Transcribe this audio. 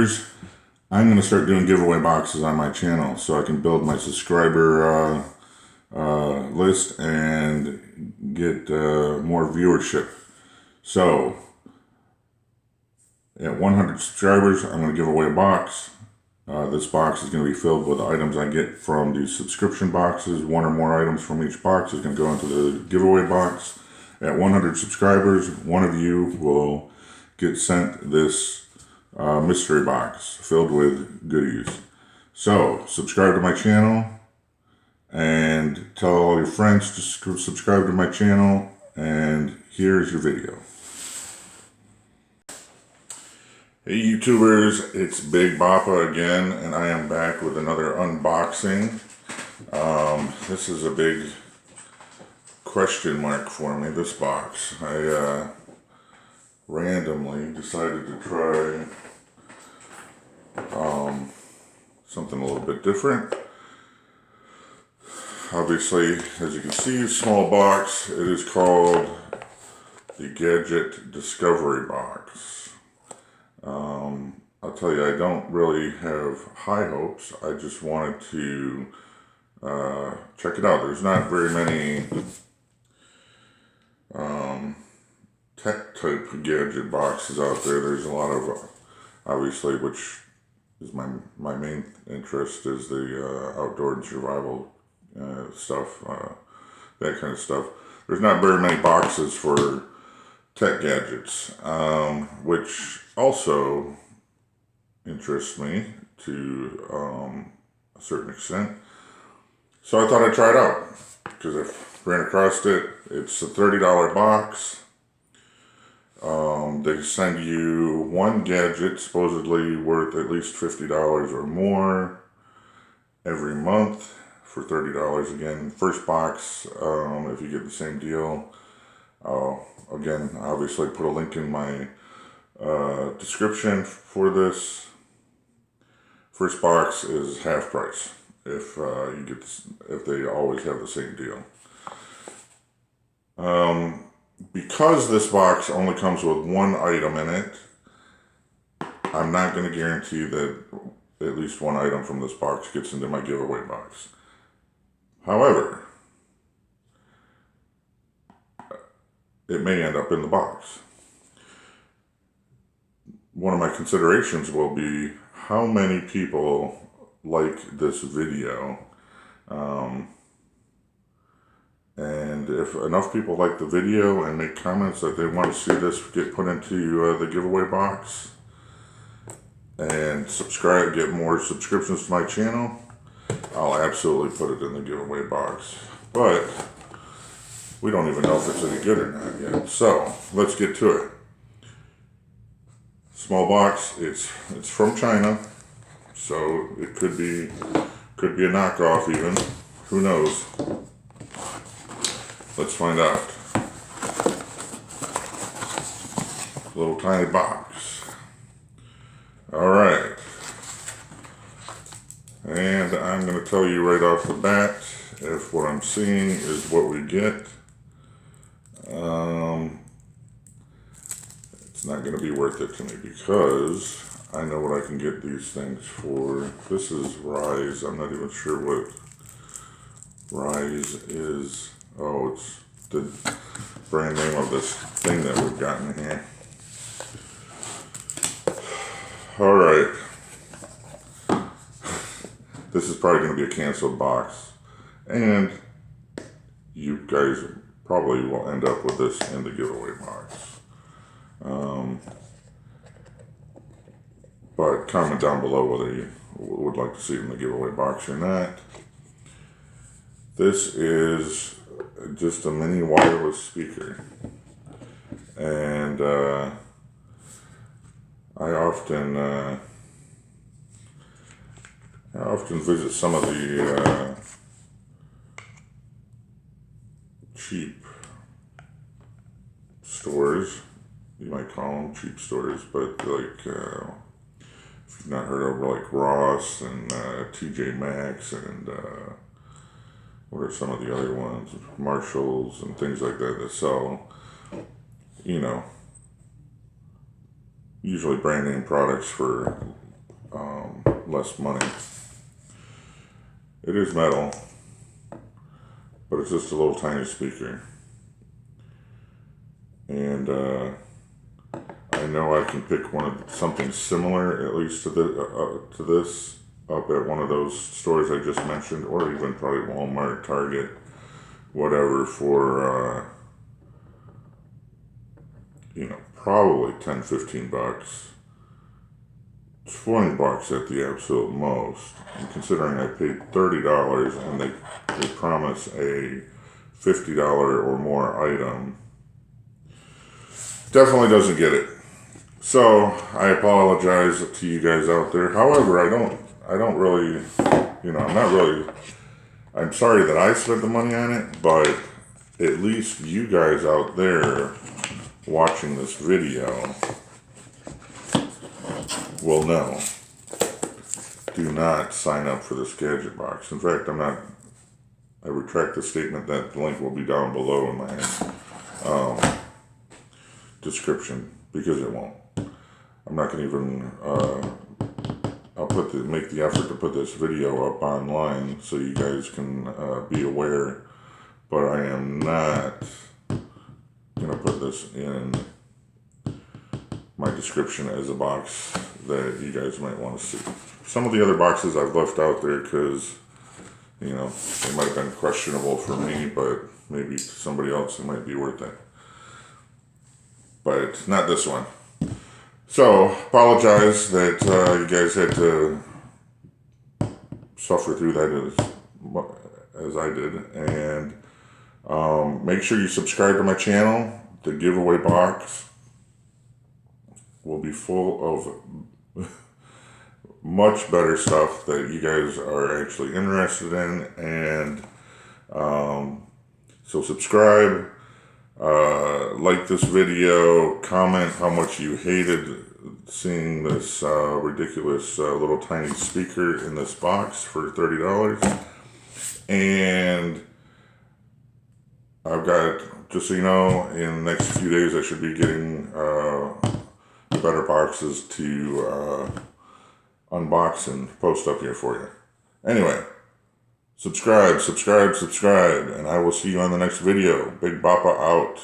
subscribers, I'm going to start doing giveaway boxes on my channel so I can build my subscriber list and get more viewership. So at 100 subscribers, I'm going to give away a box. This box is going to be filled with items I get from these subscription boxes. One or more items from each box is going to go into the giveaway box. At 100 subscribers, one of you will get sent this mystery box filled with goodies. So subscribe to my channel and tell all your friends to subscribe to my channel, and here's your video. Hey YouTubers, it's Big Bappa again, and I am back with another unboxing. This is a big question mark for me, this box. I randomly decided to try something a little bit different. Obviously, as you can see, small box. It is called the Gadget Discovery Box. I'll tell you, I don't really have high hopes. I just wanted to check it out. There's not very many tech type gadget boxes out there. There's a lot of, obviously, which is my main interest, is the outdoor and survival stuff, that kind of stuff. There's not very many boxes for tech gadgets, which also interests me to a certain extent. So I thought I'd try it out, because I ran across it. It's a $30 box. They send you one gadget, supposedly worth at least $50 or more, every month for $30. Again, first box, if you get the same deal, again, obviously put a link in my description for this. First box is half price if you get this, if they always have the same deal. Because this box only comes with one item in it, I'm not going to guarantee that at least one item from this box gets into my giveaway box. However, it may end up in the box. One of my considerations will be how many people like this video. And if enough people like the video and make comments that they want to see this get put into the giveaway box and subscribe, get more subscriptions to my channel, I'll absolutely put it in the giveaway box. But we don't even know if it's any good or not yet. So let's get to it. Small box. It's from China, so it could be a knockoff even. Who knows? Let's find out. Little tiny box. Alright. And I'm going to tell you right off the bat if what I'm seeing is what we get. It's not going to be worth it to me because I know what I can get these things for. This is Rise. I'm not even sure what Rise is. Oh, it's the brand name of this thing that we've gotten here. Alright. This is probably going to be a canceled box. And you guys probably will end up with this in the giveaway box. But comment down below whether you would like to see it in the giveaway box or not. This is just a mini wireless speaker, and I often visit some of the cheap stores, you might call them cheap stores, but like if you've not heard of, like Ross and TJ Maxx and what are some of the other ones? Marshalls and things like that sell, you know, usually brand name products for less money. It is metal, but it's just a little tiny speaker. And I know I can pick something similar, at least to this, up at one of those stores I just mentioned, or even probably Walmart, Target, whatever, for probably 10, 15 bucks. 20 bucks at the absolute most. And considering I paid $30 and they promise a $50 or more item, definitely doesn't get it. So I apologize to you guys out there. However, I don't really, I'm sorry that I spent the money on it, but at least you guys out there watching this video will know. Do not sign up for this gadget box. In fact, I retract the statement. That the link will be down below in my description, because it won't. I'm not going to even, I'll make the effort to put this video up online so you guys can be aware, but I am not going to put this in my description as a box that you guys might want to see. Some of the other boxes I've left out there because, they might have been questionable for me, but maybe to somebody else it might be worth it. But not this one. So, apologize that you guys had to suffer through that as I did. And make sure you subscribe to my channel. The giveaway box will be full of much better stuff that you guys are actually interested in. And so subscribe. Like this video, comment how much you hated seeing this ridiculous little tiny speaker in this box for $30. And I've got, just so you know, in the next few days I should be getting better boxes to unbox and post up here for you. Anyway, subscribe, and I will see you on the next video. Big Bappa out.